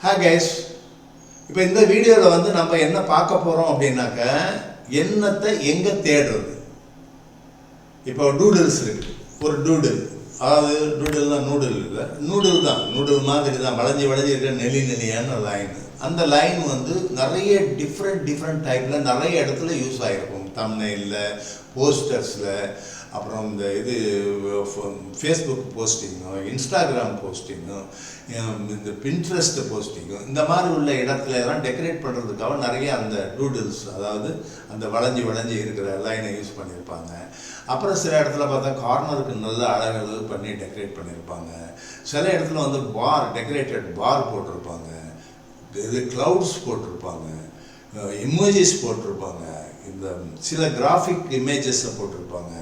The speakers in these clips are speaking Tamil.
Hi guys, இப்போ இந்த வீடியோவில் வந்து நம்ம என்ன பார்க்க போகிறோம் அப்படின்னாக்க என்னத்தை எங்கே தேடுறது. இப்போ டூடில்ஸ் இருக்குது, ஒரு டூடில், அதாவது டூடில் தான் நூடில் இல்லை, நூடில் தான், நூடில் மாதிரி தான் வளைஞ்சி இருக்கிற நெளியான லைன். அந்த லைன் வந்து நிறைய டிஃப்ரெண்ட் டைப்பில் நிறைய இடத்துல யூஸ் ஆகிருக்கும். தம்ப்நெயிலில், போஸ்டர்ஸில், அப்புறம் இந்த இது ஃபேஸ்புக் போஸ்டிங்கும், இன்ஸ்டாகிராம் போஸ்டிங்கும், இந்த பின்ட்ரெஸ்ட் போஸ்டிங்கும், இந்த மாதிரி உள்ள இடத்துல எல்லாம் டெக்கரேட் பண்ணுறதுக்காக நிறைய அந்த டூடில்ஸ், அதாவது அந்த வளைஞ்சி இருக்கிற லைனை யூஸ் பண்ணியிருப்பாங்க. அப்புறம் சில இடத்துல பார்த்தா கார்னருக்கு நல்ல அழகு பண்ணி டெக்கரேட் பண்ணியிருப்பாங்க. சில இடத்துல வந்து டெக்கரேட்டட் பார் போட்டிருப்பாங்க, இது க்ளவுட்ஸ் போட்டிருப்பாங்க, இமோஜிஸ் போட்டிருப்பாங்க, இந்த சில கிராஃபிக் இமேஜஸை போட்டிருப்பாங்க.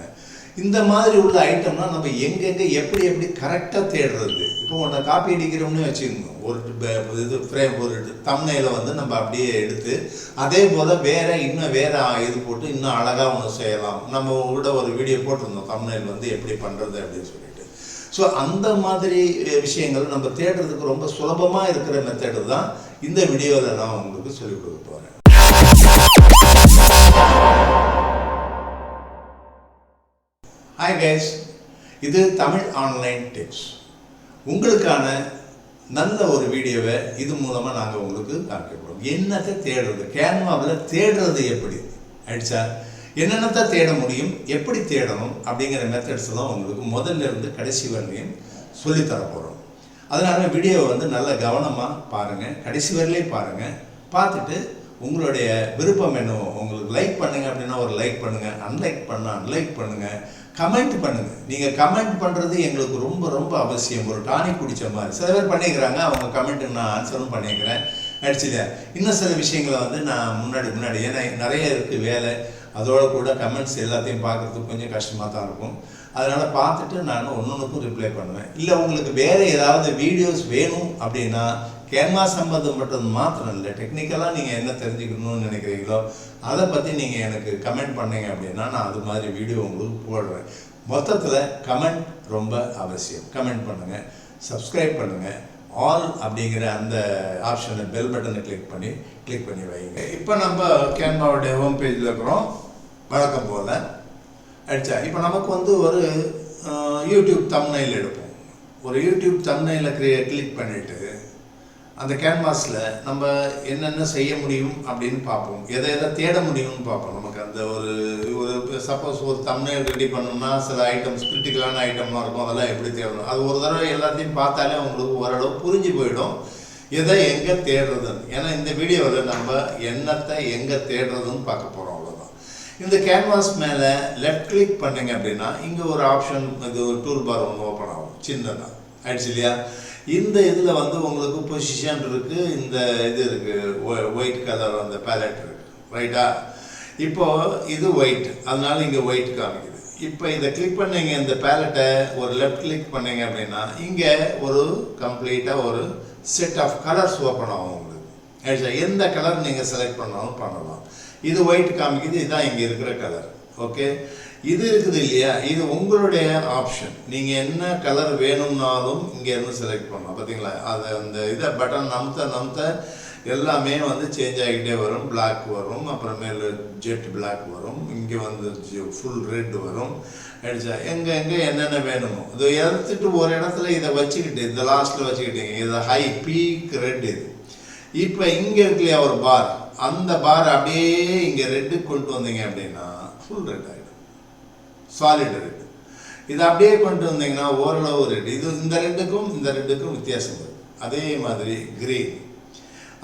இந்த மாதிரி உள்ள ஐட்டம்னா நம்ம எங்கெங்கே எப்படி கரெக்டாக தேடுறது. இப்போ ஒன்றை காப்பி அடிக்கிறோம்னு வச்சுக்கோங்க, ஒரு இது ஃப்ரேம், ஒரு தம்ப்நெயிலை வந்து நம்ம அப்படியே எடுத்து அதே போல் இன்னும் வேறு இது போட்டு இன்னும் அழகாக ஒன்று செய்யலாம். நம்ம கூட ஒரு வீடியோ போட்டிருந்தோம் தம்ப்நெயில் வந்து எப்படி பண்ணுறது அப்படின்னு சொல்லிட்டு. ஸோ அந்த மாதிரி விஷயங்கள் நம்ம தேடுறதுக்கு ரொம்ப சுலபமாக இருக்கிற மெத்தடு தான் இந்த வீடியோவில் நான் உங்களுக்கு சொல்லிக் கொடுக்க போகிறேன். ஹாய் கைஸ், இது தமிழ் ஆன்லைன் டிப்ஸ். உங்களுக்கான நல்ல ஒரு வீடியோவை இது மூலமாக நாங்கள் உங்களுக்கு காமிக்கிறோம். என்னத்தை தேடுறது, கேன்வாவில் தேடுறது எப்படி ஆயிடுச்சா, என்னென்னத்தை தேட முடியும், எப்படி தேடணும் அப்படிங்கிற மெத்தட்ஸ் எல்லாம் உங்களுக்கு முதல்ல இருந்து கடைசி வரலையும் சொல்லித்தர போகிறோம். அதனால் வீடியோவை வந்து நல்ல கவனமாக பாருங்கள், கடைசி வரலையும் பாருங்கள். பார்த்துட்டு உங்களுடைய விருப்பம் என்னவோ, உங்களுக்கு லைக் பண்ணுங்கள் அப்படின்னா ஒரு லைக் பண்ணுங்கள், அன்லைக் பண்ணுங்கள், கமெண்ட் பண்ணுங்கள். நீங்கள் கமெண்ட் பண்ணுறது எங்களுக்கு ரொம்ப அவசியம். ஒரு டானிக் குடித்த மாதிரி சில பேர் பண்ணிக்கிறாங்க, அவங்க கமெண்ட்டுக்கு நான் ஆன்சரும் பண்ணிக்கிறேன் அடிச்சுல. இன்னும் சில விஷயங்களை வந்து நான் முன்னாடி ஏன்னா நிறைய இருக்குது வேலை, அதோட கூட கமெண்ட்ஸ் எல்லாத்தையும் பார்க்குறதுக்கு கொஞ்சம் கஷ்டமாக தான் இருக்கும். அதனால் பார்த்துட்டு நான் ஒன்றுக்கும் ரிப்ளை பண்ணுவேன். இல்லை உங்களுக்கு வேறு ஏதாவது வீடியோஸ் வேணும் அப்படின்னா கேன்வாஸ் சம்பந்தம் மட்டும் மாத்திரம் இல்லை, டெக்னிக்கலாக நீங்கள் என்ன தெரிஞ்சுக்கணும்னு நினைக்கிறீங்களோ அதை பற்றி நீங்கள் எனக்கு கமெண்ட் பண்ணீங்க அப்படின்னா நான் அது மாதிரி வீடியோ உங்களுக்கு போடுறேன். மொத்தத்தில் கமெண்ட் ரொம்ப அவசியம். கமெண்ட் பண்ணுங்கள், சப்ஸ்கிரைப் பண்ணுங்கள், ஆல் அப்படிங்கிற அந்த ஆப்ஷனை பெல் பட்டனை கிளிக் பண்ணி வைங்க. இப்போ நம்ம கேன்வாவுடைய ஹோம் பேஜில் இருக்கிறோம் வழக்கம் போல் அடித்தா. இப்போ நமக்கு வந்து ஒரு யூடியூப் தம்ப்நெயில் எடுப்போம். ஒரு யூடியூப் தம்ப்நெயிலை கிளிக் பண்ணிவிட்டு அந்த கேன்வாஸில் நம்ம என்னென்ன செய்ய முடியும் அப்படின்னு பார்ப்போம், எதை தேட முடியும்னு பார்ப்போம். நமக்கு அந்த ஒரு சப்போஸ் ஒரு தம்ப்நெயில் ரெடி பண்ணோம்னா சில ஐட்டம்ஸ், கிரிட்டிக்கலான ஐட்டம்லாம் இருக்கும், அதெல்லாம் எப்படி தேடணும், அது ஒரு தடவை எல்லாத்தையும் பார்த்தாலே உங்களுக்கு ஓரளவு புரிஞ்சு போயிடும் எதை எங்கே தேடுறதுன்னு. ஏன்னா இந்த வீடியோவில் நம்ம என்னத்தை எங்கே தேடுறதுன்னு பார்க்க போகிறோம், அவ்வளோதான். இந்த கேன்வாஸ் மேலே லெஃப்ட் கிளிக் பண்ணிங்க அப்படின்னா இங்கே ஒரு ஆப்ஷன், இது ஒரு டூல் பார் ஒன்று ஓப்பன் ஆகும், சின்னதாக ஆயிடுச்சு இல்லையா. இந்த இதில் வந்து உங்களுக்கு பொசிஷன் இருக்குது, இந்த இது இருக்குது, ஒயிட் கலர் அந்த பேலட் இருக்குது, ரைட்டா. இப்போது இது ஒயிட், அதனால இங்கே ஒயிட் காமிக்குது. இப்போ இதை கிளிக் பண்ணிங்க, இந்த பேலட்டை ஒரு லெஃப்ட் கிளிக் பண்ணிங்க அப்படின்னா இங்கே ஒரு கம்ப்ளீட்டாக ஒரு செட் ஆஃப் கலர்ஸ் ஓப்பன் ஆகும் உங்களுக்கு ஆயிடுச்சா. எந்த கலர் நீங்கள் செலக்ட் பண்ணாலும் பண்ணலாம். இது ஒயிட் காமிக்குது, இதுதான் இங்கே இருக்கிற கலர். ஓகே, இது இருக்குது இல்லையா, இது உங்களுடைய ஆப்ஷன். நீங்கள் என்ன கலர் வேணும்னாலும் இங்கே இருந்து செலக்ட் பண்ணலாம். பார்த்தீங்களா, அது அந்த இதை பட்டன் நமுத்த எல்லாமே வந்து சேஞ்ச் ஆகிக்கிட்டே வரும். பிளாக் வரும், அப்புறமேல ஜெட் பிளாக் வரும், இங்கே வந்து ஃபுல் ரெட் வரும் ஆயிடுச்சா. எங்கே என்னென்ன வேணுமோ இதை எடுத்துட்டு ஒரு இடத்துல இதை வச்சுக்கிட்டு இந்த லாஸ்ட்டில் வச்சுக்கிட்டீங்க, இதை ஹை பீக் ரெட். இது இப்போ இங்கே இருக்கு இல்லையா ஒரு பார், அந்த பார் அப்படியே இங்கே ரெட்டு கொண்டு வந்தீங்க அப்படின்னா ஃபுல் ரெட் ஆகிடும், சாலிட் ரெட். இதை அப்படியே கொண்டு வந்தீங்கன்னா ஓரளவு ரெட். இது இந்த ரெட்டுக்கும் வித்தியாசம் வருது. அதே மாதிரி கிரீன்,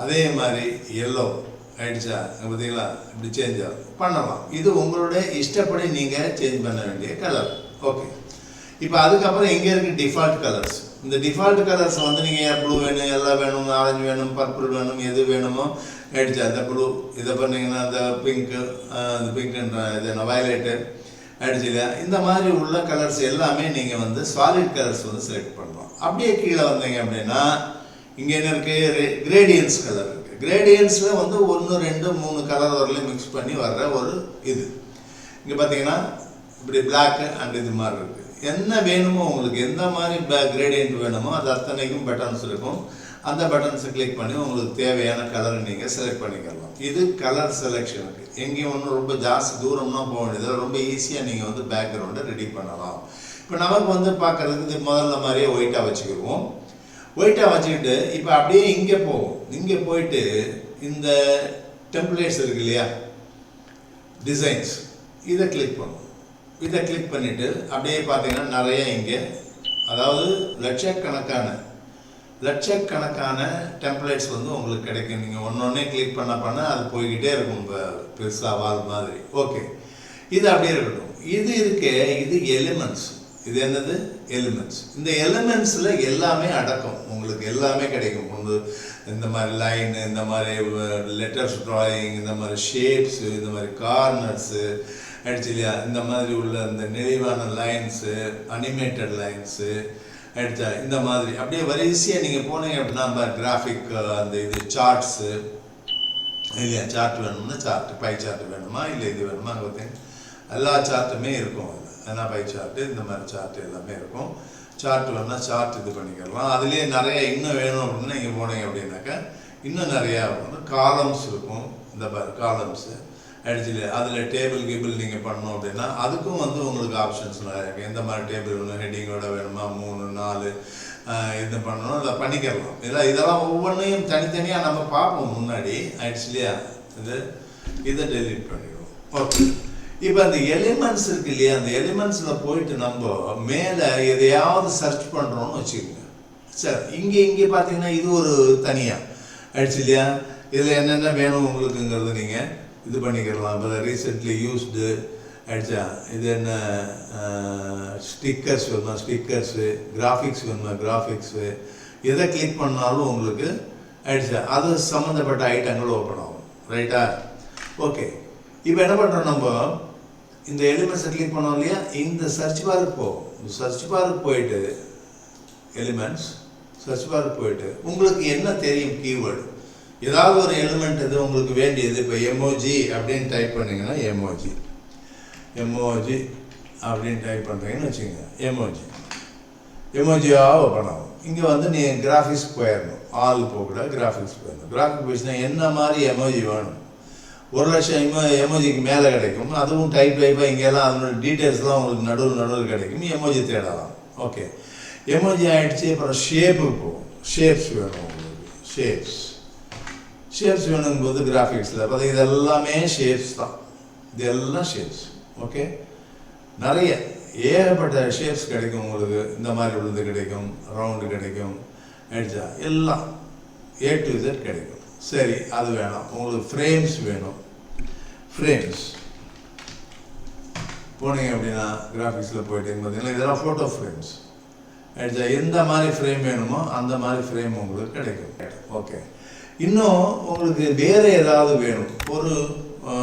அதே மாதிரி எல்லோ ஆயிடுச்சா. பார்த்தீங்களா, இப்படி சேஞ்ச் ஆகும், பண்ணலாம். இது உங்களுடைய இஷ்டப்படி நீங்கள் சேஞ்ச் பண்ண வேண்டிய கலர். ஓகே, இப்போ அதுக்கப்புறம் எங்கே இருக்குது டிஃபால்ட் கலர்ஸ். இந்த டிஃபால்ட் கலர்ஸ் வந்து நீங்கள் ப்ளூ வேணும், எல்லாம் வேணும், ஆரஞ்சு வேணும், பர்பிள் வேணும், எது வேணுமோ ஆயிடுச்சா. அந்த ப்ளூ இதை பண்ணிங்கன்னா அந்த பிங்க்கு, அந்த பிங்க்ன்ற இது வயலட்டு ஆயிடுச்சு இல்லையா. இந்த மாதிரி உள்ள கலர்ஸ் எல்லாமே நீங்கள் வந்து சாலிட் கலர்ஸ் வந்து செலக்ட் பண்ணலாம். அப்படியே கீழே வந்தீங்க அப்படின்னா இங்கே என்ன இருக்குது, கிரேடியன்ஸ் கலர் இருக்குது. கிரேடியன்ஸில் வந்து 1 2 3 கலர் வரலையும் மிக்ஸ் பண்ணி வர்ற ஒரு இது. இங்கே பார்த்தீங்கன்னா இப்படி பிளாக்கு அண்ட் இது மாதிரி இருக்குது. என்ன வேணுமோ உங்களுக்கு, எந்த மாதிரி கிரேடியன்ட் வேணுமோ அது அத்தனைக்கும் பட்டன்ஸ் இருக்கும். அந்த பட்டன்ஸை கிளிக் பண்ணி உங்களுக்கு தேவையான கலரை நீங்கள் செலக்ட் பண்ணிக்கலாம். இது கலர் செலெக்ஷனுக்கு. எங்கேயும் ஒன்றும் ரொம்ப ஜாஸ்தி தூரம்னா போக வேண்டியதில் ரொம்ப ஈஸியாக நீங்கள் வந்து பேக்ரவுண்டை ரெடி பண்ணலாம். இப்போ நமக்கு வந்து பார்க்குறதுக்கு இது முதல்ல மாதிரியே ஒயிட்டாக வச்சுக்கிடுவோம். ஒயிட்டாக வச்சுக்கிட்டு இப்போ அப்படியே இங்கே போவோம். இங்கே போயிட்டு இந்த டெம்ப்ளேட்ஸ் இருக்கு இல்லையா, டிசைன்ஸ், இதை கிளிக் பண்ணுவோம். இதை கிளிக் பண்ணிவிட்டு அப்படியே பார்த்தீங்கன்னா நிறைய இங்கே, அதாவது லட்சக்கணக்கான டெம்ப்ளேட்ஸ் வந்து உங்களுக்கு கிடைக்கும். நீங்கள் ஒன்றொன்னே கிளிக் பண்ண அது போய்கிட்டே இருக்கும் பெருசாக வால் மாதிரி. ஓகே, இது அப்படியே இருக்கட்டும். இது இருக்கே, இது எலிமெண்ட்ஸ். இது என்னது? எலிமெண்ட்ஸ். இந்த எலிமெண்ட்ஸில் எல்லாமே அடக்கம், உங்களுக்கு எல்லாமே கிடைக்கும். இந்த மாதிரி லைனு, இந்த மாதிரி லெட்டர்ஸ் ட்ராயிங், இந்த மாதிரி ஷேப்ஸு, இந்த மாதிரி கார்னர்ஸு ஆக்சுவலியா, இந்த மாதிரி உள்ள இந்த நெளிவான லைன்ஸு, அனிமேட்டட் லைன்ஸு ஆயிடுச்சா, இந்த மாதிரி அப்படியே வரிசையாக நீங்கள் போனீங்க அப்படின்னா கிராஃபிக், அந்த இது சார்ட்ஸு இல்லையா, சார்ட் வேணும்னா சார்ட், பை சார்ட் வேணுமா இல்லை இது வேணுமா, அங்கே பார்த்தீங்கன்னா எல்லா சார்ட்டுமே இருக்கும். அதில் ஏன்னா பை சார்ட்டு, இந்த மாதிரி சார்ட் எல்லாமே இருக்கும். சார்ட் வேணும்னா சார்ட் இது பண்ணிக்கலாம். அதுலேயே நிறைய இன்னும் வேணும் அப்படின்னா நீங்கள் போனீங்க அப்படின்னாக்கா இன்னும் நிறையா இருக்கும். காலம்ஸ் இருக்கும், இந்த காலம்ஸு ஆக்சுவலி. அதில் டேபிள் கீபிள் நீங்கள் பண்ணணும் அப்படின்னா அதுக்கும் வந்து உங்களுக்கு ஆப்ஷன்ஸ் நிறையா இருக்குது. எந்த மாதிரி டேபிள் வேணும், ஹெட்டிங்கோட வேணுமா, 3 4 இது பண்ணணும், இல்லை பண்ணிக்கலாம். இதெல்லாம் ஒவ்வொன்றையும் தனித்தனியாக நம்ம பார்ப்போம் முன்னாடி ஆக்சுவலியா. இதை டெலிட் பண்ணிடுவோம். ஓகே, இப்போ அந்த எலிமெண்ட்ஸ் இருக்கு இல்லையா, அந்த எலிமெண்ட்ஸில் போயிட்டு நம்ம மேலே எதையாவது சர்ச் பண்ணுறோன்னு வச்சுக்கோங்க. சார் இங்கே பார்த்தீங்கன்னா இது ஒரு தனியாக ஆக்சுவலியா. இதில் என்னென்ன வேணும் உங்களுக்குங்கிறது நீங்கள் இது பண்ணிக்கலாம். இப்போ ரீசெண்ட்லி யூஸ்டு ஆயிடுச்சா, இது என்ன ஸ்டிக்கர்ஸ் வேணுமா, ஸ்டிக்கர்ஸு, கிராஃபிக்ஸ் வேணுமா, கிராஃபிக்ஸு, எதை கிளிக் பண்ணாலும் உங்களுக்கு ஆயிடுச்சா அது சம்மந்தப்பட்ட ஐட்டங்கள் ஓப்பன் ஆகும். ரைட்டா? ஓகே, இப்போ என்ன பண்ணுறோம், நம்ம இந்த எலிமெண்ட்ஸை கிளிக் பண்ணோம் இல்லையா, இந்த சர்ச் பாருக்கு போகும். சர்ச் பாருக்கு போயிட்டு எலிமெண்ட்ஸ், சர்ச் பாருக்கு போயிட்டு உங்களுக்கு என்ன தெரியும் கீவேர்டு, ஏதாவது ஒரு எலிமெண்ட் இது உங்களுக்கு வேண்டியது. இப்போ எமோஜி அப்படின்னு டைப் பண்ணிங்கன்னா எமோஜி அப்படின்னு டைப் பண்ணுறீங்கன்னு வச்சுக்கோங்க. எமோஜியாக ஓப்பன் ஆகும். இங்கே வந்து நீ கிராஃபிக்ஸ் போயிடணும். ஆள் போகக்கூடாது, கிராஃபிக்ஸ் போயிடணும். கிராஃபிக் போயிடுச்சுன்னா என்ன மாதிரி எமோஜி வேணும், 1,00,000 எமோஜிக்கு மேலே கிடைக்கும். அதுவும் டைப்பாக இங்கெல்லாம் அதனோட டீட்டெயில்ஸ்லாம் உங்களுக்கு நடுவில் கிடைக்கும். எமோஜி தேடலாம். ஓகே, எமோஜி ஆகிடுச்சு. அப்புறம் ஷேப்புக்கு போகும். ஷேப்ஸ் வேணும் உங்களுக்கு. ஷேப்ஸ் வேணுங்கும்போது கிராஃபிக்ஸில் பார்த்தா இது எல்லாமே ஷேப்ஸ் தான். இது எல்லாம் ஷேப்ஸ். ஓகே, நிறைய ஏகப்பட்ட ஷேப்ஸ் கிடைக்கும் உங்களுக்கு. இந்த மாதிரி உள்ளது கிடைக்கும், ரவுண்டு கிடைக்கும் ஆயிடுச்சா, எல்லாம் A to Z கிடைக்கும். சரி, அது வேணாம். உங்களுக்கு ஃப்ரேம்ஸ் வேணும். ஃப்ரேம்ஸ் போனீங்க அப்படின்னா கிராஃபிக்ஸில் போயிட்டு பார்த்தீங்கன்னா இதெல்லாம் ஃபோட்டோ ஃப்ரேம்ஸ் ஆயிடுச்சா. எந்த மாதிரி ஃப்ரேம் வேணுமோ அந்த மாதிரி ஃப்ரேம் உங்களுக்கு கிடைக்கும். ஓகே, இன்னும் உங்களுக்கு வேறு ஏதாவது வேணும், ஒரு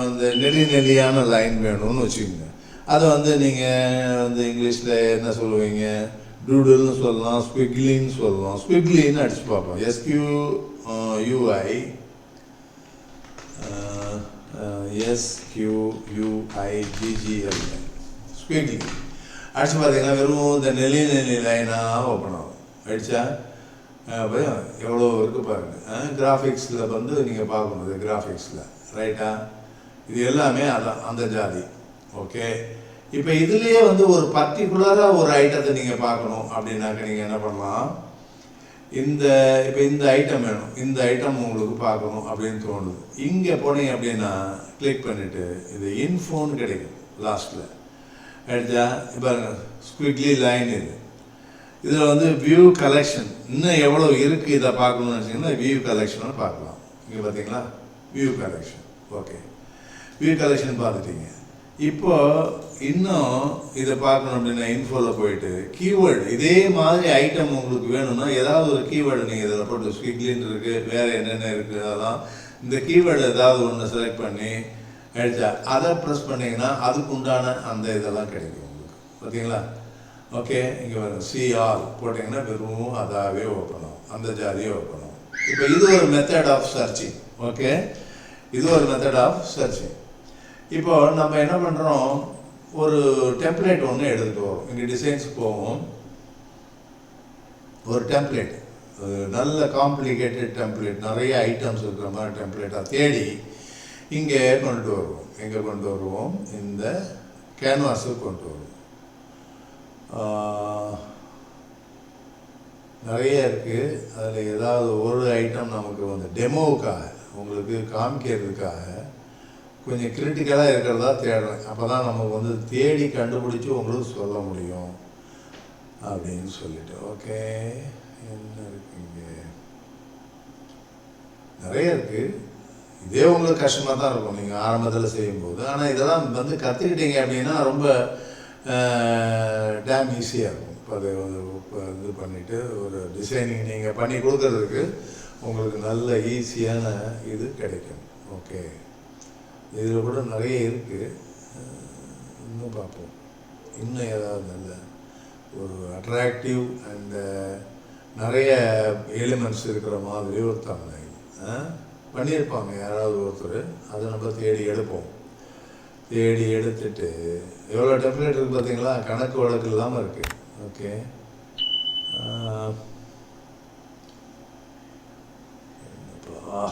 இந்த நெளியான லைன் வேணும்னு வச்சுக்கோங்க. அதை வந்து நீங்கள் வந்து இங்கிலீஷில் என்ன சொல்லுவீங்க, டூடுல்னு சொல்லலாம், ஸ்குவிக்லின்னு சொல்லலாம். ஸ்குவிக்லின்னு அடிச்சு பார்ப்போம். SQUIGGL ஸ்குவிக்லி அடிச்சு பார்த்தீங்கன்னா வெறும் இந்த நெளி லைனாக ஓப்பன் ஆகும். அடித்தா எவ்வளோ இருக்குது பாருங்கள். கிராஃபிக்ஸில் வந்து நீங்கள் பார்க்கணும். கிராஃபிக்ஸில் ரைட்டா, இது எல்லாமே அதான் அந்த ஜாதி. ஓகே, இப்போ இதுலேயே வந்து ஒரு பர்டிகுலராக ஒரு ஐட்டத்தை நீங்கள் பார்க்கணும் அப்படின்னாக்க நீங்கள் என்ன பண்ணலாம், இப்போ இந்த ஐட்டம் வேணும், இந்த ஐட்டம் உங்களுக்கு பார்க்கணும் அப்படின்னு தோணுது. இங்கே போனீங்க அப்படின்னா கிளிக் பண்ணிவிட்டு இது இன்ஃபோன்னு கிடைக்கும் லாஸ்ட்டில். எடுத்தா இப்போ ஸ்குவிக்லி லைன் இதில் வந்து வியூ கலெக்ஷன் இன்னும் எவ்வளோ இருக்குது இதை பார்க்கணும்னு வச்சிங்கன்னா வியூ கலெக்ஷனை பார்க்கலாம். இங்கே பார்த்தீங்களா, view collection. Okay, view collection பார்த்துட்டீங்க. இப்போது இன்னும் இதை பார்க்கணும் அப்படின்னா இன்ஃபோவில் போயிட்டு கீவேர்டு, இதே மாதிரி ஐட்டம் உங்களுக்கு வேணும்னா ஏதாவது ஒரு கீவேர்டு நீங்கள் இதில் போட்டு ஸ்குவிக்லின்னு இருக்குது, வேறு என்னென்ன இருக்குது, அதெல்லாம் இந்த கீவேர்டு ஏதாவது ஒன்று செலக்ட் பண்ணி அடிச்சா அதை ப்ரெஸ் பண்ணிங்கன்னா அதுக்கு உண்டான அந்த இதெல்லாம் கிடைக்கும் உங்களுக்கு. பார்த்தீங்களா? ஓகே, இங்கே வரும் CR போட்டிங்கன்னா வெறும் அதாகவே ஓப்பன் ஆகும், அந்த ஜாதியே ஓப்பன் ஆகும். இப்போ இது ஒரு மெத்தட் ஆஃப் சர்ச்சிங். ஓகே, இது ஒரு மெத்தட் ஆஃப் சர்ச்சிங். இப்போ நம்ம என்ன பண்ணுறோம், ஒரு டெம்ப்ளேட் ஒன்று எடுத்துகிட்டு வரோம். இங்கே டிசைன்ஸ் போவோம், ஒரு டெம்ப்ளேட் நல்ல காம்ப்ளிகேட்டட் டெம்ப்ளேட், நிறைய ஐட்டம்ஸ் இருக்கிற மாதிரி டெம்ப்ளேட்டாக தேடி இங்கே கொண்டு வருவோம். எங்கே கொண்டு வருவோம்? இந்த கேன்வாஸுக்கு கொண்டு வருவோம். நிறைய இருக்குது. அதில் ஏதாவது ஒரு ஐட்டம் நமக்கு வந்து டெமோவுக்காக உங்களுக்கு காமிக்கிறதுக்காக கொஞ்சம் கிரிட்டிக்கலாக இருக்கிறதா தேடுறேன். அப்போ தான் நமக்கு வந்து தேடி கண்டுபிடிச்சி உங்களுக்கு சொல்ல முடியும் அப்படின்னு சொல்லிட்டு. ஓகே, என்ன இருக்குங்க? நிறைய இருக்குது. இதே உங்களுக்கு கஷ்டமாக தான் இருக்கும் நீங்கள் ஆரம்பத்தில் செய்யும்போது. ஆனால் இதெல்லாம் வந்து கற்றுக்கிட்டீங்க அப்படின்னா ரொம்ப டேம் ஈஸியாக இருக்கும். இப்போ அது இது பண்ணிவிட்டு ஒரு டிசைனிங் நீங்கள் பண்ணி கொடுக்கறதுக்கு உங்களுக்கு நல்ல ஈஸியான இது கிடைக்கும். ஓகே, இதில் கூட நிறைய இருக்குது. இன்னும் பார்ப்போம். இன்னும் ஏதாவது நல்ல ஒரு அட்ராக்டிவ் அண்டு நிறைய எலிமெண்ட்ஸ் இருக்கிற மாதிரி ஒரு தம்ப்நெயில் பண்ணியிருப்பாங்க யாராவது ஒருத்தர். அதை நம்ம தேடி எடுப்போம். தேடி எடுத்துட்டு எவ்வளோ டெம்ப்ளேட் இருக்குது பார்த்தீங்களா? கணக்கு வழக்கு இல்லாமல் இருக்குது. ஓகே, என்னப்பா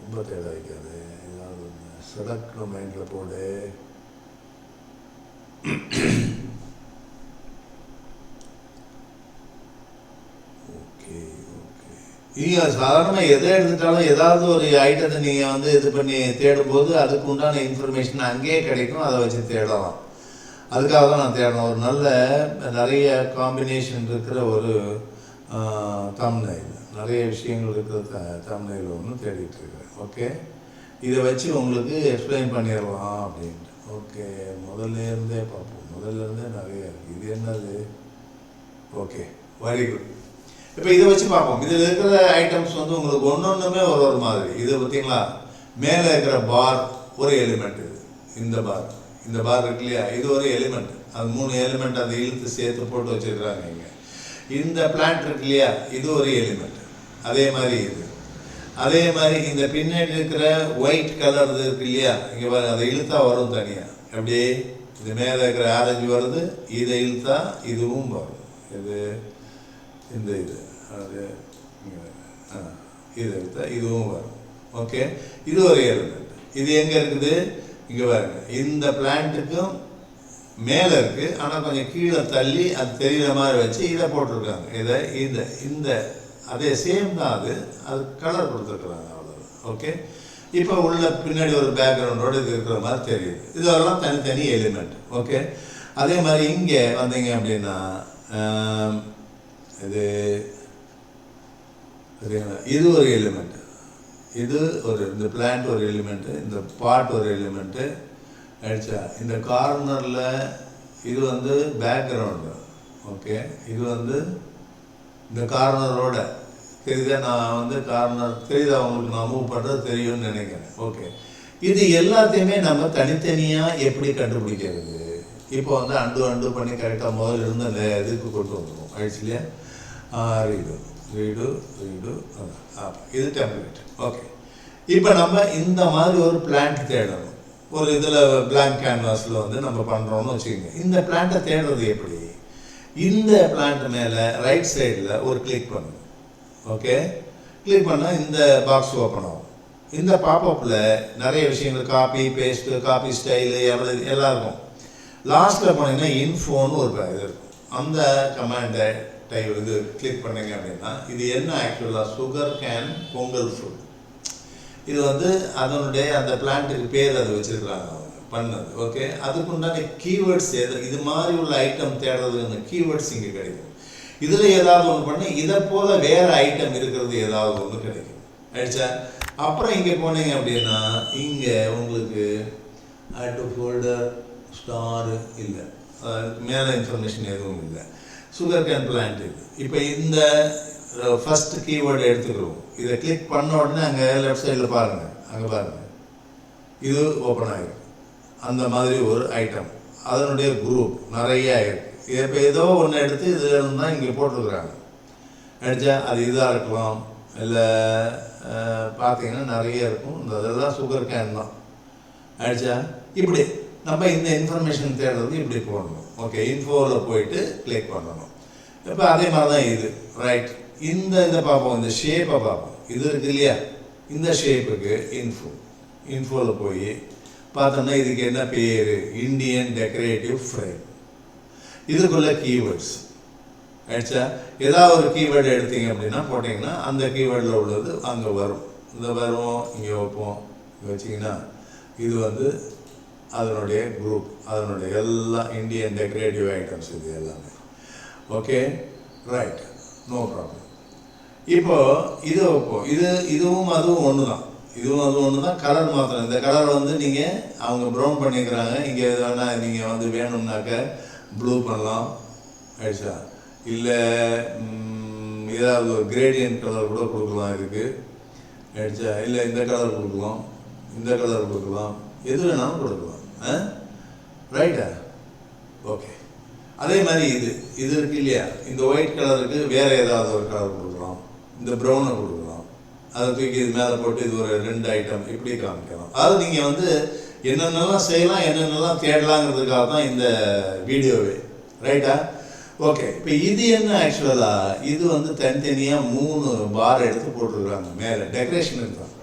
ரொம்ப தேட வைக்காது. ஏதாவது சடக்கு மைண்டில் போடு. நீங்கள் சாதாரணமாக எதை எடுத்துட்டாலும் ஏதாவது ஒரு ஐட்டத்தை நீங்கள் வந்து இது பண்ணி தேடும்போது அதுக்கு உண்டான இன்ஃபர்மேஷன் அங்கேயே கிடைக்கும். அதை வச்சு தேடலாம். அதுக்காக தான் நான் தேடணும். ஒரு நல்ல நிறைய காம்பினேஷன் இருக்கிற ஒரு தம்ப்நெயில், நிறைய விஷயங்கள் இருக்கிற தம்ப்நெயில் ஒன்று தேடிட்டு இருக்கிறேன். ஓகே, இதை வச்சு உங்களுக்கு எக்ஸ்பிளைன் பண்ணிடலாம் அப்படின்ட்டு. ஓகே, முதல்லேருந்தே பார்ப்போம். முதல்லேருந்தே நிறைய இருக்குது. இது என்னது? Okay, very good. இப்போ இதை வச்சு பார்ப்போம். இதில் இருக்கிற ஐட்டம்ஸ் வந்து உங்களுக்கு ஒன்றொன்றுமே ஒரு மாதிரி. இது பார்த்தீங்களா? மேலே இருக்கிற பார் ஒரு எலிமெண்ட். இது இந்த பார் இருக்கு இல்லையா? இது ஒரு எலிமெண்ட். அது 3 எலிமெண்ட் அதை இழுத்து சேர்த்து போட்டு வச்சுருக்குறாங்க இங்கே. இந்த பிளான்ட் இருக்கு இல்லையா? இது ஒரு எலிமெண்ட். அதே மாதிரி இது. அதே மாதிரி இந்த பின்னாடி இருக்கிற ஒயிட் கலர் இருக்கு இல்லையா? இங்கே பாருங்க, அதை இழுத்தா வரும் தனியாக. அப்படியே இது மேலே இருக்கிற ஆரஞ்சு வருது, இதை இழுத்தா இதுவும் வரும். இது இந்த இது அது இது இழுத்தா இதுவும் வரும். ஓகே, இது ஒரு எலிமெண்ட். இது எங்கே இருக்குது? இங்கே பாருங்க, இந்த பிளான்ட்டுக்கும் மேலே இருக்குது. ஆனால் கொஞ்சம் கீழே தள்ளி அது தெரிகிற மாதிரி வச்சு இதை போட்டிருக்காங்க. இந்த அதே சேம் தான். அது கலர் கொடுத்துருக்குறாங்க, அவ்வளோ. ஓகே, இப்போ உள்ள பின்னாடி ஒரு பேக்ரவுண்டோடு இது இருக்கிற மாதிரி தெரியுது. இதெல்லாம் தனித்தனி எலிமெண்ட். ஓகே, அதே மாதிரி இங்கே வந்தீங்க அப்படின்னா இது ஒரு எலிமெண்ட். இது இந்த பிளான்ட் ஒரு எலிமெண்ட்டு, இந்த பாட் ஒரு எலிமெண்ட்டு ஆயிடுச்சா? இந்த கார்னரில் இது வந்து பேக்ரவுண்டு. ஓகே, இது வந்து இந்த கார்னரோட தெரியுதா? நான் வந்து கார்னர் தெரியுதா உங்களுக்கு? நான் மூவ் பண்ணுறது தெரியும்னு நினைக்கிறேன். ஓகே, இது எல்லாத்தையுமே நம்ம தனித்தனியாக எப்படி கண்டுபிடிக்கிறது? இப்போ வந்து அண்டு பண்ணி கரெக்டாக முதல்ல இருந்து அந்த இதுக்கு கொண்டு வந்துடும். ஆயிடுச்சு இல்லையா? ரீடு இது டெம்ப்ளேட். ஓகே, இப்போ நம்ம இந்த மாதிரி ஒரு பிளான்ட் தேடணும். ஒரு இதில் பிளாங்க் கேன்வாஸில் வந்து நம்ம பண்ணுறோம்னு வச்சுக்கோங்க. இந்த பிளான்ட்டை தேடுறது எப்படி? இந்த பிளான்ட் மேலே ரைட் சைடில் ஒரு கிளிக் பண்ணணும். ஓகே, கிளிக் பண்ணால் இந்த பாக்ஸ் ஓப்பன் ஆகும். இந்த பாப்அப்பில் நிறைய விஷயங்கள் காப்பி பேஸ்ட்டு, காப்பி ஸ்டைலு எல்லாம் இருக்கும். லாஸ்ட்டில் போனீங்கன்னா இன்ஃபோன்னு ஒரு இது இருக்கும். அந்த கமாண்டை இது கிளிக் பண்ணிங்க அப்படின்னா இது என்ன? ஆக்சுவலாக சுகர் கேன் பொங்கல் ஃப்ரூட். இது வந்து அதனுடைய அந்த பிளான்ட்டுக்கு பேர் அது வச்சுருக்குறாங்க அவங்க பண்ணது. ஓகே, அதுக்குண்டான கீவேர்ட்ஸ் இது மாதிரி உள்ள ஐட்டம் தேடுறதுன்னு கீவேர்ட்ஸ் இங்கே கிடைக்கும். இதில் ஏதாவது ஒன்று பண்ணி இதை போல் வேறு ஐட்டம் இருக்கிறது ஏதாவது ஒன்று கிடைக்கும். ஆயிடுச்சா? அப்புறம் இங்கே போனீங்க அப்படின்னா இங்கே உங்களுக்கு ஆட் டு ஃபோல்டர் ஸ்டாரு இல்லை, மேலே இன்ஃபர்மேஷன் எதுவும் இல்லை. சுகர் கேன் பிளான்ட் இது. இப்போ இந்த ஃபஸ்ட் கீவேர்டு எடுத்துக்கிறோம். இதை கிளிக் பண்ண உடனே அங்கே லெஃப்ட் சைடில் பாருங்கள், அங்கே பாருங்கள், இது ஓப்பன் ஆகிருக்கு. அந்த மாதிரி ஒரு ஐட்டம், அதனுடைய குரூப் நிறையா இருக்குது. இப்போ ஏதோ ஒன்று எடுத்து இதில் இருந்தால் இங்கே போட்டிருக்குறாங்க. அடித்தா அது இதாக இருக்கலாம், இல்லை பார்த்தீங்கன்னா நிறைய இருக்கும். அதெல்லாம் சுகர் கேன் தான். அடித்தா இப்படி நம்ம இந்த இன்ஃபர்மேஷன் தேடுறது இப்படி போடணும். ஓகே, இன்ஃபோவில் போயிட்டு கிளிக் பண்ணணும். இப்போ அதே மாதிரி தான் இது ரைட் இந்த பார்ப்போம், இந்த ஷேப்பை பார்ப்போம். இது இருக்கு இல்லையா, இந்த ஷேப்புக்கு இன்ஃபோவில் போய் பார்த்தோம்னா இதுக்கு என்ன பேர், இந்தியன் டெக்கரேட்டிவ் ஃப்ரேம். இதுக்குள்ள கீவேர்ட்ஸ் ஆயிடுச்சா. ஏதாவது ஒரு கீவேர்டு எடுத்தீங்க அப்படின்னா போட்டிங்கன்னா அந்த கீவேர்டில் உள்ளது அங்கே வரும். இந்த வரும், இங்கே வைப்போம், வச்சிங்கன்னா இது வந்து அதனுடைய குரூப், அதனுடைய எல்லா இந்தியன் டெக்கரேட்டிவ் ஐட்டம்ஸ் இது எல்லாமே. Okay, right, no problem. இப்போ இதை வைப்போம். இதுவும் அதுவும் ஒன்று தான், இதுவும் அதுவும் ஒன்று தான். கலர் மாத்திரம், இந்த கலர் வந்து நீங்கள் அவங்க ப்ரௌன் பண்ணிக்கிறாங்க. இங்கே வேணால் நீங்கள் வந்து வேணும்னாக்க ப்ளூ பண்ணலாம் ஆயிடுச்சா. இல்லை ஏதாவது ஒரு கிரேடியன்ட் கலர் கூட கொடுக்கலாம் இதுக்கு ஆயிடுச்சா. இல்லை இந்த கலர் கொடுக்கலாம், இந்த கலர் கொடுக்கலாம், எது வேணாலும் கொடுக்கலாம். ரைட்டா, ஓகே. அதே மாதிரி இது இருக்கு இல்லையா, இந்த ஒயிட் கலருக்கு வேறு ஏதாவது ஒரு கலர் கொடுக்கலாம், இந்த ப்ரௌனை கொடுக்கலாம், அதை தூக்கி இது மேலே போட்டு இது ஒரு 2 ஐட்டம் இப்படி காமிக்கலாம். அதாவது நீங்கள் வந்து என்னென்னலாம் செய்யலாம், என்னென்னலாம் தேடலாங்கிறதுக்காக தான் இந்த வீடியோவே. ரைட்டா, ஓகே. இப்போ இது என்ன ஆக்சுவலாக, இது வந்து தனித்தனியாக 3 பார் எடுத்து போட்டுருக்குறாங்க மேலே, டெக்கரேஷன் இருக்காங்க.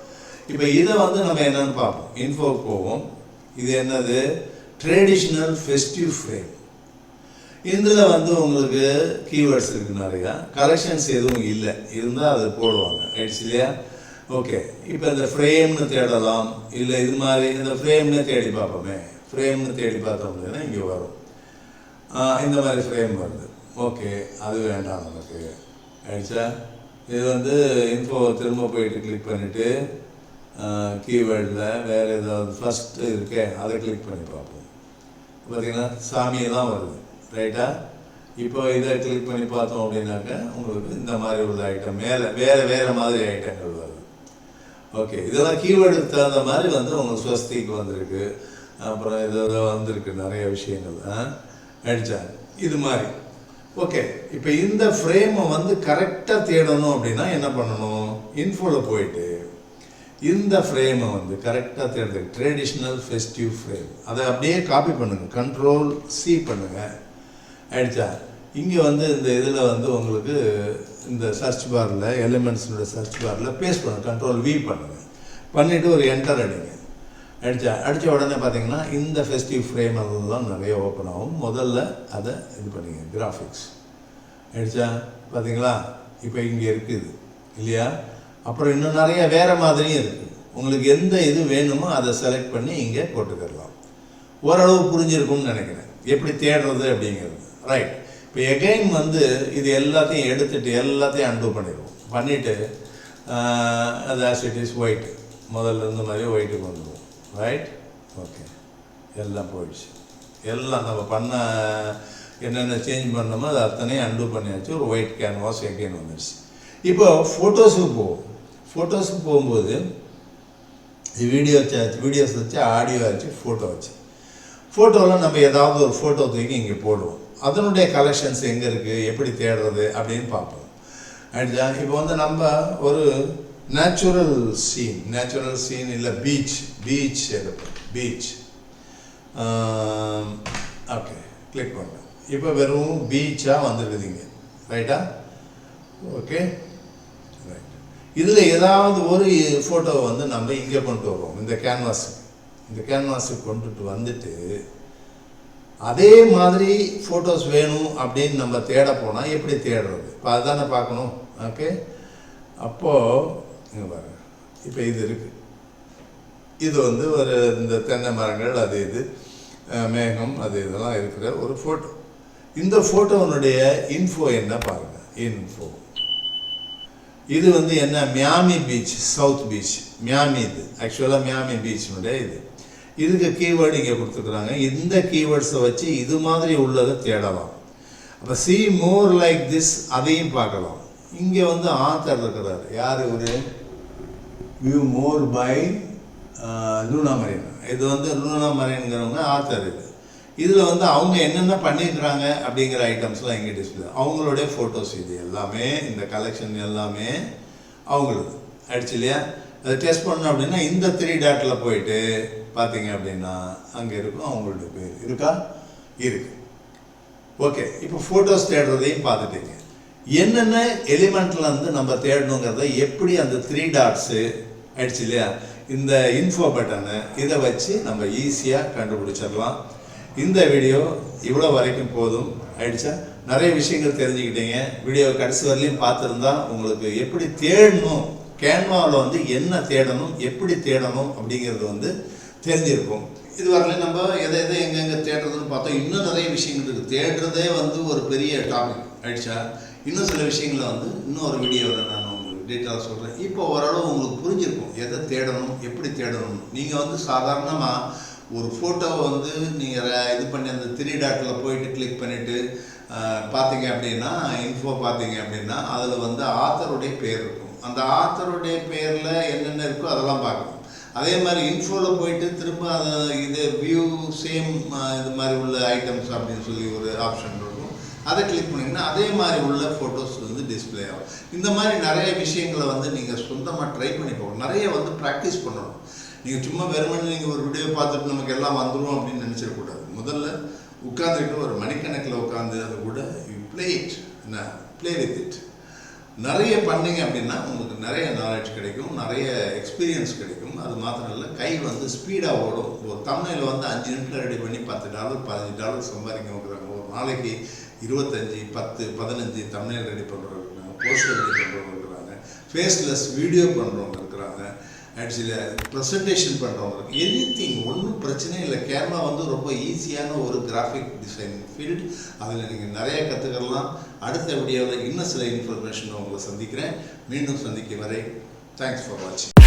இப்போ இதை வந்து நம்ம என்னென்னு பார்ப்போம். இன்ஃபோக்கு போவோம். இது என்னது, ட்ரெடிஷ்னல் ஃபெஸ்டிவ் ஃப்ரேம். இதில் வந்து உங்களுக்கு கீவேர்ட்ஸ் இருக்குது நிறையா, கலெக்ஷன்ஸ் எதுவும் இல்லை, இருந்தால் அது போடுவாங்க ஆயிடுச்சு இல்லையா. ஓகே, இப்போ இந்த ஃப்ரேம்னு தேடலாம், இல்லை இது மாதிரி இந்த ஃப்ரேம்னு தேடி பார்ப்போமே. ஃப்ரேம்னு தேடி பார்த்தோம் அப்படின்னா இங்கே வரும், இந்த மாதிரி ஃப்ரேம் வருது. ஓகே, அது வேண்டாம் நமக்கு ஆயிடுச்சா. இது வந்து இன்ஃபோ திரும்ப போயிட்டு கிளிக் பண்ணிவிட்டு கீவேர்டில் வேறு ஏதாவது ஃபஸ்ட்டு இருக்கே அதை கிளிக் பண்ணி பார்ப்போம். பார்த்திங்கன்னா சாமியெல்லாம் வருது. ரைட்டா, இப்போ இதை கிளிக் பண்ணி பார்த்தோம் அப்படின்னாக்க உங்களுக்கு இந்த மாதிரி உள்ள ஐட்டம் மேலே வேறு மாதிரி ஐட்டங்கள் வருது. ஓகே, இதெல்லாம் கீவேர்டுக்கு தகுந்த மாதிரி வந்து உங்களுக்கு ஸ்வஸ்திக்கு வந்திருக்கு, அப்புறம் இதெல்லாம் வந்திருக்கு நிறைய விஷயங்கள் ஆயிடுச்சா இது மாதிரி. ஓகே, இப்போ இந்த ஃப்ரேமை வந்து கரெக்டாக தேடணும் அப்படின்னா என்ன பண்ணணும், இன்ஃபோவில் போயிட்டு இந்த ஃப்ரேமை வந்து கரெக்டாக தேடுறது, ட்ரெடிஷ்னல் ஃபெஸ்டிவ் ஃப்ரேம், அதை அப்படியே காப்பி பண்ணுங்கள், Ctrl+C பண்ணுங்கள் ஆயிடுச்சா. இங்கே வந்து இந்த இதில் வந்து உங்களுக்கு இந்த சர்ச் பாரில் எலிமெண்ட்ஸோட சர்ச் பாரில் பேஸ்ட் பண்ணுங்கள், Ctrl+V பண்ணுங்கள், பண்ணிவிட்டு ஒரு என்டர் அடிங்க ஆயிடுச்சா. அடித்த உடனே பார்த்தீங்கன்னா இந்த ஃபெஸ்டிவ் ஃப்ரேம் அதெல்லாம் நிறைய ஓப்பன் ஆகும். முதல்ல அதை இது பண்ணிங்க, கிராஃபிக்ஸ் ஆயிடுச்சா. பார்த்தீங்களா, இப்போ இங்கே இருக்குது இல்லையா. அப்புறம் இன்னும் நிறைய வேறு மாதிரியும் இருக்குது. உங்களுக்கு எந்த இது வேணுமோ அதை செலக்ட் பண்ணி இங்கே போட்டுக்கிடலாம். ஓரளவு புரிஞ்சிருக்கும்னு நினைக்கிறேன் எப்படி தேடுறது அப்படிங்கிறது. ரைட், இப்போ எகைன் வந்து இது எல்லாத்தையும் எடுத்துகிட்டு எல்லாத்தையும் அன்டூ பண்ணிடுவோம். பண்ணிவிட்டு அது ஆஸ் இட் இஸ் ஒயிட், முதல்ல இருந்த மாதிரியே ஒயிட்டுக்கு வந்துடுவோம். ரைட், ஓகே, எல்லாம் போயிடுச்சு. எல்லாம் நம்ம பண்ண என்னென்ன சேஞ்ச் பண்ணோமோ அது அத்தனையும் அன்டூ பண்ணியாச்சு. ஒரு ஒயிட் கேன்வாஸ் எகைன் வந்துடுச்சு. இப்போ ஃபோட்டோஸுக்கு போவோம். ஃபோட்டோஸுக்கு போகும்போது வீடியோஸ் வச்சு, ஆடியோ வச்சு, ஃபோட்டோ வச்சு, ஃபோட்டோவில் நம்ம ஏதாவது ஒரு ஃபோட்டோ தூக்கி இங்கே போடுவோம். அதனுடைய கலெக்ஷன்ஸ் எங்கே இருக்குது, எப்படி தேடுறது அப்படின்னு பார்ப்போம் ஆயிடுச்சா. இப்போ வந்து நம்ம ஒரு நேச்சுரல் சீன் இல்லை பீச் எடுப்போம். பீச் ஓகே, கிளிக் பண்ணுறேன். இப்போ வெறும் பீச்சாக வந்துருக்குதுங்க. ரைட்டா, ஓகே, ரைட். இதில் ஏதாவது ஒரு ஃபோட்டோவை வந்து நம்ம இங்கே கொண்டு வருவோம். இந்த கேன்வாஸுக்கு கொண்டுட்டு வந்துட்டு அதே மாதிரி ஃபோட்டோஸ் வேணும் அப்படின்னு நம்ம தேட போனால் எப்படி தேடுறது, இப்போ அதுதானே பார்க்கணும். ஓகே, அப்போது இங்கே பாருங்க, இப்போ இது இருக்குது. இது வந்து ஒரு இந்த தென்னை மரங்கள், அது இது மேகம், அது இதெல்லாம் இருக்கிற ஒரு ஃபோட்டோ. இந்த ஃபோட்டோனுடைய இன்ஃபோ என்ன பாருங்கள். இன்ஃபோ இது வந்து என்ன, Miami beach, south beach, Miami. இது ஆக்சுவலாக மியாமி பீச்சினுடைய இதுக்கு கீவேர்டு இங்கே கொடுத்துருக்குறாங்க. இந்த கீவேர்ட்ஸை வச்சு இது மாதிரி உள்ளதை தேடலாம். அப்போ சி மோர் லைக் திஸ், அதையும் பார்க்கலாம். இங்கே வந்து ஆத்தர் இருக்கிறார், யார் ஒரு view more by Luna Marine. இது வந்து லூனா மரீன்கிறவங்க ஆத்தர். இதில் வந்து அவங்க என்னென்ன பண்ணியிருக்கிறாங்க அப்படிங்கிற ஐட்டம்ஸ்லாம் இங்கே டிஸ்பிளே, அவங்களுடைய ஃபோட்டோஸ். இது எல்லாமே இந்த கலெக்ஷன் எல்லாமே அவங்களுக்கு ஆயிடுச்சு இல்லையா. அதை டெஸ்ட் பண்ணோம் அப்படின்னா இந்த 3 டாட்டில் போயிட்டு பார்த்தீங்க அப்படின்னா அங்கே இருக்கும் அவங்களுடைய பேர் இருக்கா, இருக்குது. ஓகே, இப்போ ஃபோட்டோஸ் தேடுறதையும் பார்த்துட்டீங்க. என்னென்ன எலிமெண்ட்ல இருந்து நம்ம தேடணுங்கிறத எப்படி அந்த 3 டாட்ஸு ஆயிடுச்சு இல்லையா, இந்த இன்ஃபோ பட்டனை இதை வச்சு நம்ம ஈஸியாக கண்டுபிடிச்சிடலாம். இந்த வீடியோ இவ்வளோ வரைக்கும் போதும் ஆயிடுச்சா? நிறைய விஷயங்கள் தெரிஞ்சுக்கிட்டீங்க. வீடியோ கடைசி வரலையும் பார்த்துருந்தா உங்களுக்கு எப்படி தேடணும், கேன்வாவில் வந்து என்ன தேடணும், எப்படி தேடணும் அப்படிங்கிறது வந்து தெரிஞ்சிருக்கும். இது வரலையும் நம்ம எதை எங்கெங்கே தேடுறதுன்னு பார்த்தோம். இன்னும் நிறைய விஷயங்கள் இருக்குது. தேடுறதே வந்து ஒரு பெரிய டாபிக் ஆயிடுச்சா? இன்னும் சில விஷயங்களை வந்து இன்னொரு வீடியோவில் நான் உங்களுக்கு டீட்டெயிலாக சொல்கிறேன். இப்போ ஓரளவு உங்களுக்கு புரிஞ்சிருக்கும் எதை தேடணும், எப்படி தேடணும். நீங்கள் வந்து சாதாரணமாக ஒரு ஃபோட்டோவை வந்து நீங்கள் இது பண்ணி அந்த 3 டாட்டில் போயிட்டு கிளிக் பண்ணிவிட்டு பார்த்தீங்க அப்படின்னா, இன்ஃபோ பார்த்தீங்க அப்படின்னா அதில் வந்து ஆத்தருடைய பேர் இருக்கும். அந்த ஆத்தருடைய பேரில் என்னென்ன இருக்கோ அதெல்லாம் பார்க்கணும். அதே மாதிரி இன்ஃபோவில் போயிட்டு திரும்ப அதை இது வியூ சேம் இது மாதிரி உள்ள ஐட்டம்ஸ் அப்படின்னு சொல்லி ஒரு ஆப்ஷன் இருக்கும். அதை கிளிக் பண்ணிங்கன்னா அதே மாதிரி உள்ள ஃபோட்டோஸ் வந்து டிஸ்பிளே ஆகும். இந்த மாதிரி நிறைய விஷயங்களை வந்து நீங்கள் சொந்தமாக ட்ரை பண்ணி போகணும். நிறைய வந்து ப்ராக்டிஸ் பண்ணணும். நீங்கள் சும்மா வெறுமனே நீங்கள் ஒரு வீடியோ பார்த்துட்டு நமக்கு எல்லாம் வந்துடும் அப்படின்னு நினச்சிடக்கூடாது. முதல்ல உட்காந்துக்கிட்டு ஒரு மணிக்கணக்கில் உட்காந்து அதை கூட ப்ளே வித் இட் நிறைய பண்ணிங்க அப்படின்னா உங்களுக்கு நிறைய நாலேஜ் கிடைக்கும், நிறைய எக்ஸ்பீரியன்ஸ் கிடைக்கும். அது மாத்திரம் இல்லை, கை வந்து ஸ்பீடாக ஓடும். ஒரு தமிழில் வந்து 5 நிமிஷத்தில் ரெடி பண்ணி $10 $15 சம்பாதிக்க வைக்கிறாங்க. ஒரு நாளைக்கு 25 10 15 தமிழ் ரெடி பண்ணுறவங்க இருக்கிறாங்க, போஸ்டர் ரெடி பண்ணுறவங்க இருக்கிறாங்க, ஃபேஸ்லெஸ் வீடியோ பண்ணுறவங்க இருக்கிறாங்க, ஆக்சுவலி ப்ரெசன்டேஷன் பண்ணுறவங்க இருக்குது. எனிதிங் ஒன்றும் பிரச்சனையே இல்லை. கேரளா வந்து ரொம்ப ஈஸியான ஒரு கிராஃபிக் டிசைனிங் ஃபீல்டு. அதில் நீங்கள் நிறைய கற்றுக்கலாம். அடுத்த வீடியோவில் இன்னும் சில இன்ஃபர்மேஷன் உங்களை சந்திக்கிறேன். மீண்டும் சந்திக்கும் வரை தேங்க்ஸ் ஃபார் வாட்சிங்.